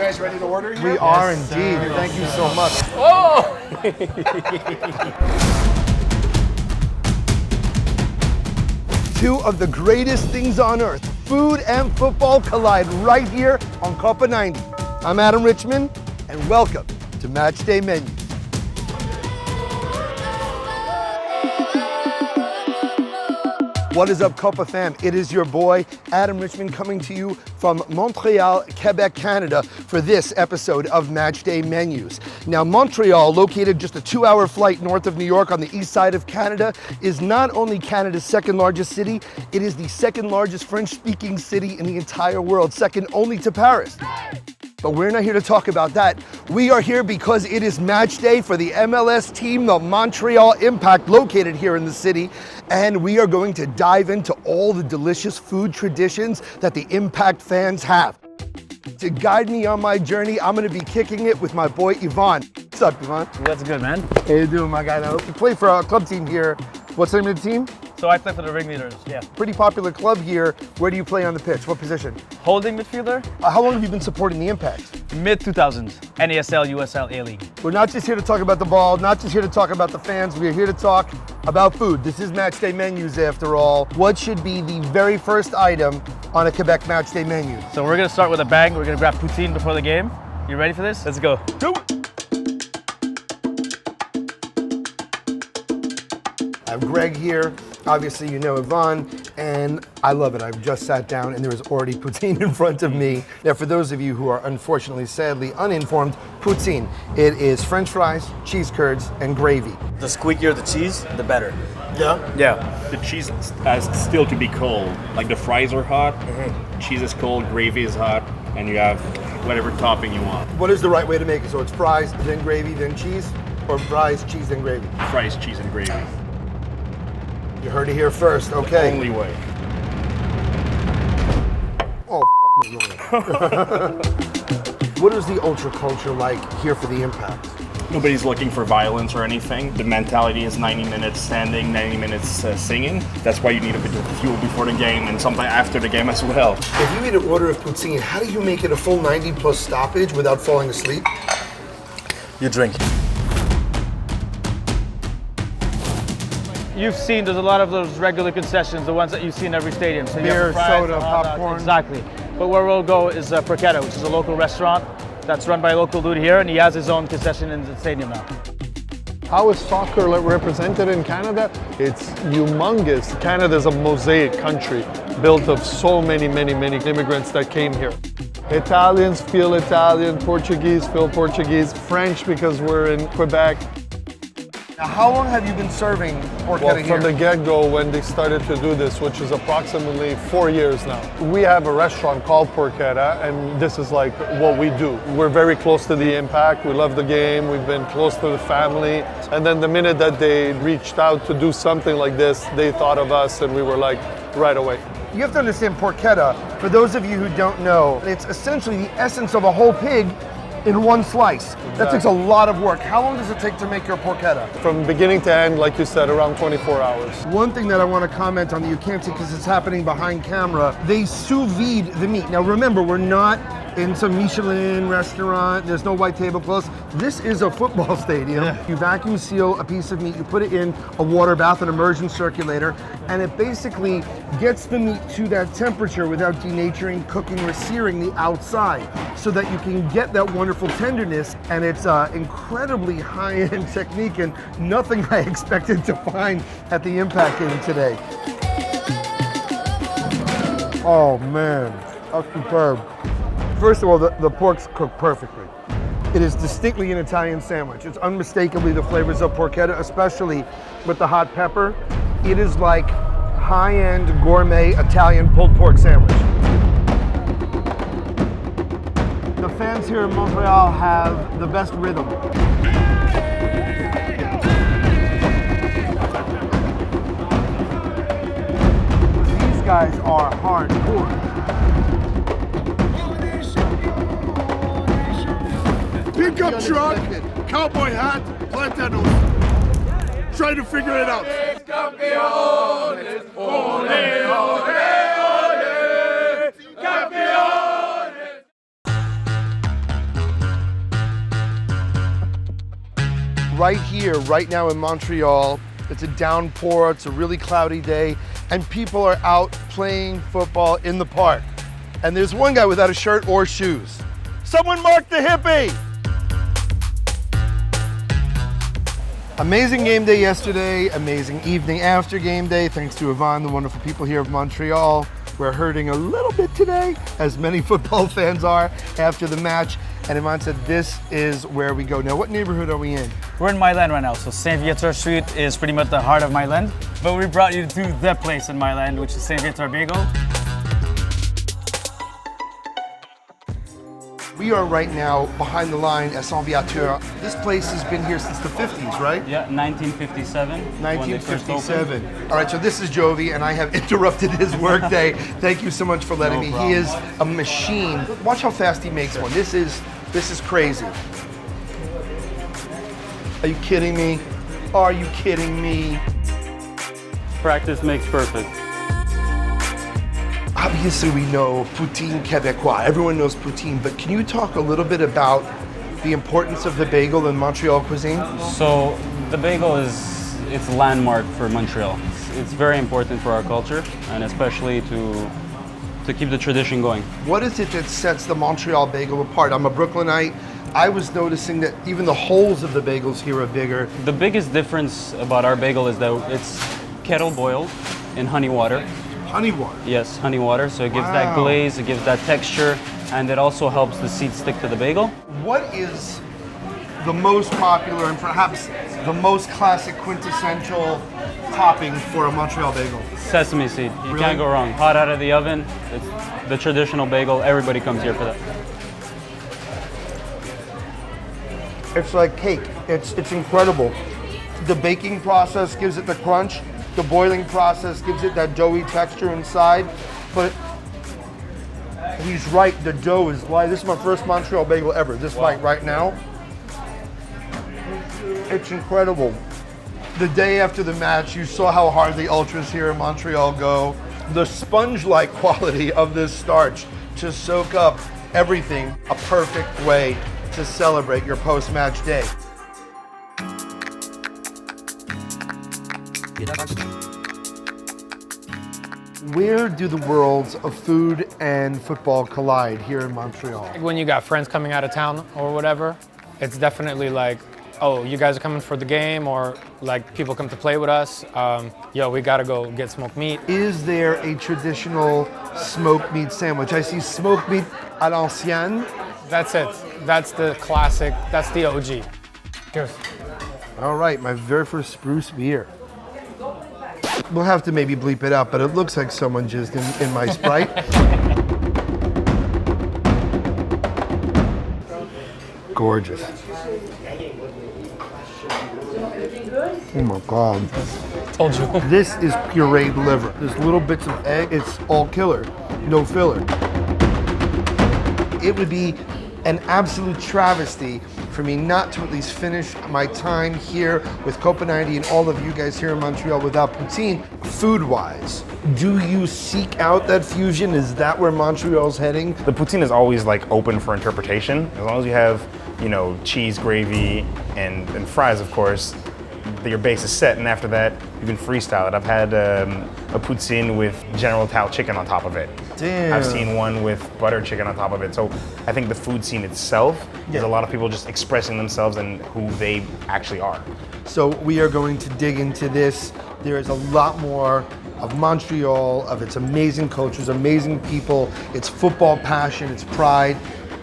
guys ready to order here? We are indeed. Sir. Thank you so much. Oh! Two of the greatest things on earth, food and football, collide right here on COPA90. I'm Adam Richman, and welcome to Matchday Menus. What is up, Copa fam? It is your boy, Adam Richman, coming to you from Montreal, Quebec, Canada, for this episode of Matchday Menus. Now, Montreal, located just a 2-hour flight north of New York on the east side of Canada, is not only Canada's second largest city, it is the second largest French-speaking city in the entire world, second only to Paris. But we're not here to talk about that. We are here because it is match day for the MLS team, the Montreal Impact, located here in the city. And we are going to dive into all the delicious food traditions that the Impact fans have. To guide me on my journey, I'm gonna be kicking it with my boy, Yvonne. What's up, Yvonne? That's good, man. How you doing, my guy? Now, you play for our club team here. What's the name of the team? So I play for the Ringleaders, yeah. Pretty popular club here. Where do you play on the pitch? What position? Holding midfielder. How long have you been supporting the Impact? Mid-2000s, NASL, USL, A-League. We're not just here to talk about the ball, not just here to talk about the fans, we are here to talk about food. This is Matchday Menus after all. What should be the very first item on a Quebec Matchday menu? So we're gonna start with a bang. We're gonna grab poutine before the game. You ready for this? Let's go. Do it! I have Greg here. Obviously, you know Yvonne, and I love it. I've just sat down and there is already poutine in front of me. Now, for those of you who are unfortunately, sadly uninformed, poutine, it is French fries, cheese curds, and gravy. The squeakier the cheese, the better. Yeah? Yeah. The cheese has still to be cold. Like the fries are hot, cheese is cold, gravy is hot, and you have whatever topping you want. What is the right way to make it? So it's fries, then gravy, then cheese? Or fries, cheese, then gravy? Fries, cheese, and gravy. You heard it here first, okay. Only way. Oh, f me. What is the ultra culture like here for the Impact? Nobody's looking for violence or anything. The mentality is 90 minutes standing, 90 minutes singing. That's why you need a bit of fuel before the game and something after the game as well. If you eat an order of poutine, how do you make it a full 90+ stoppage without falling asleep? You drink. You've seen there's a lot of those regular concessions, the ones that you see in every stadium. So you Beer, have fries, soda, popcorn. Exactly. But where we'll go is Porchetta, which is a local restaurant that's run by a local dude here, and he has his own concession in the stadium now. How is soccer represented in Canada? It's humongous. Canada is a mosaic country built of so many immigrants that came here. Italians feel Italian, Portuguese feel Portuguese, French because we're in Quebec. Now, how long have you been serving porchetta here? From the get-go when they started to do this, which is approximately 4 years now. We have a restaurant called Porchetta, and this is like what we do. We're very close to the Impact, we love the game, we've been close to the family, and then the minute that they reached out to do something like this, they thought of us and we were like, right away. You have to understand porchetta, for those of you who don't know, it's essentially the essence of a whole pig in one slice. Exactly. That takes a lot of work. How long does it take to make your porchetta? From beginning to end, like you said, around 24 hours. One thing that I want to comment on that you can't see because it's happening behind camera, they sous vide the meat. Now remember, we're not in some Michelin restaurant, there's no white tablecloths. This is a football stadium. Yeah. You vacuum seal a piece of meat, you put it in a water bath, an immersion circulator, and it basically gets the meat to that temperature without denaturing, cooking, or searing the outside so that you can get that wonderful tenderness, and it's incredibly high-end technique and nothing I expected to find at the Impact game today. Oh man, that's superb. First of all, the pork's cooked perfectly. It is distinctly an Italian sandwich. It's unmistakably the flavors of porchetta, especially with the hot pepper. It is like high-end gourmet Italian pulled pork sandwich. The fans here in Montreal have the best rhythm. These guys are hardcore. Pickup truck, cowboy hat, plantanos. Trying to figure it out. Campeones, ole, ole, ole, campeones. right here, right now in Montreal. It's a downpour, it's a really cloudy day, and people are out playing football in the park. And there's one guy without a shirt or shoes. Someone mark the hippie! Amazing game day yesterday, amazing evening after game day, thanks to Yvonne, the wonderful people here of Montreal. We're hurting a little bit today, as many football fans are after the match. And Yvonne said, this is where we go. Now, what neighborhood are we in? We're in Myland right now, so Saint Viateur Street is pretty much the heart of Myland. But we brought you to the place in Myland, which is Saint Viateur Bagel. We are right now behind the line at Saint Viateur. This place has been here since the 50s, right? Yeah, 1957. 1957. All right, so this is Jovi, and I have interrupted his workday. Thank you so much for letting me. He is a machine. Watch how fast he makes one. This is crazy. Are you kidding me? Are you kidding me? Practice makes perfect. Obviously, we know Poutine Québécois. Everyone knows Poutine, but can you talk a little bit about the importance of the bagel in Montreal cuisine? So the bagel it's landmark for Montreal. It's very important for our culture, and especially to keep the tradition going. What is it that sets the Montreal bagel apart? I'm a Brooklynite. I was noticing that even the holes of the bagels here are bigger. The biggest difference about our bagel is that it's kettle boiled in honey water. Honey water. Yes, honey water. So it gives that glaze, it gives that texture, and it also helps the seeds stick to the bagel. What is the most popular and perhaps the most classic quintessential topping for a Montreal bagel? Sesame seed. You can't go wrong. Hot out of the oven. It's the traditional bagel. Everybody comes here for that. It's like cake. It's incredible. The baking process gives it the crunch. The boiling process gives it that doughy texture inside. But he's right, the dough is light. This is my first Montreal bagel ever. This light right now. It's incredible. The day after the match, you saw how hard the ultras here in Montreal go. The sponge-like quality of this starch to soak up everything, a perfect way to celebrate your post-match day. Where do the worlds of food and football collide here in Montreal? When you got friends coming out of town or whatever, it's definitely like, oh, you guys are coming for the game, or like people come to play with us. Yo, we gotta go get smoked meat. Is there a traditional smoked meat sandwich? I see smoked meat à l'ancienne. That's it. That's the classic. That's the OG. Cheers. All right, my very first spruce beer. We'll have to maybe bleep it out, but it looks like someone jizzed in my Sprite. Gorgeous. Oh my God. Told you. This is pureed liver. There's little bits of egg. It's all killer, no filler. It would be an absolute travesty for me not to at least finish my time here with COPA90 and all of you guys here in Montreal without poutine. Food-wise, do you seek out that fusion? Is that where Montreal's heading? The poutine is always like open for interpretation. As long as you have, you know, cheese, gravy, and fries, of course, your base is set, and after that, you can freestyle it. I've had a poutine with General Tao chicken on top of it. Damn. I've seen one with butter chicken on top of it. So I think the food scene itself is a lot of people just expressing themselves and who they actually are. So we are going to dig into this. There is a lot more of Montreal, of its amazing cultures, amazing people, its football passion, its pride.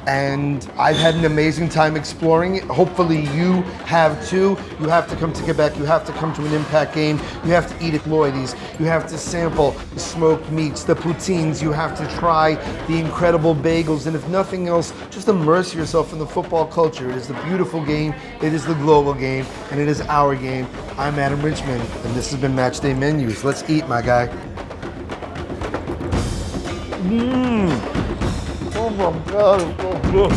And I've had an amazing time exploring it. Hopefully you have too. You have to come to Quebec. You have to come to an Impact game. You have to eat at Lloyd's. You have to sample the smoked meats, the poutines. You have to try the incredible bagels. And if nothing else, just immerse yourself in the football culture. It is the beautiful game. It is the global game. And it is our game. I'm Adam Richman, and this has been Matchday Menus. Let's eat, my guy. Oh my God, it's so good.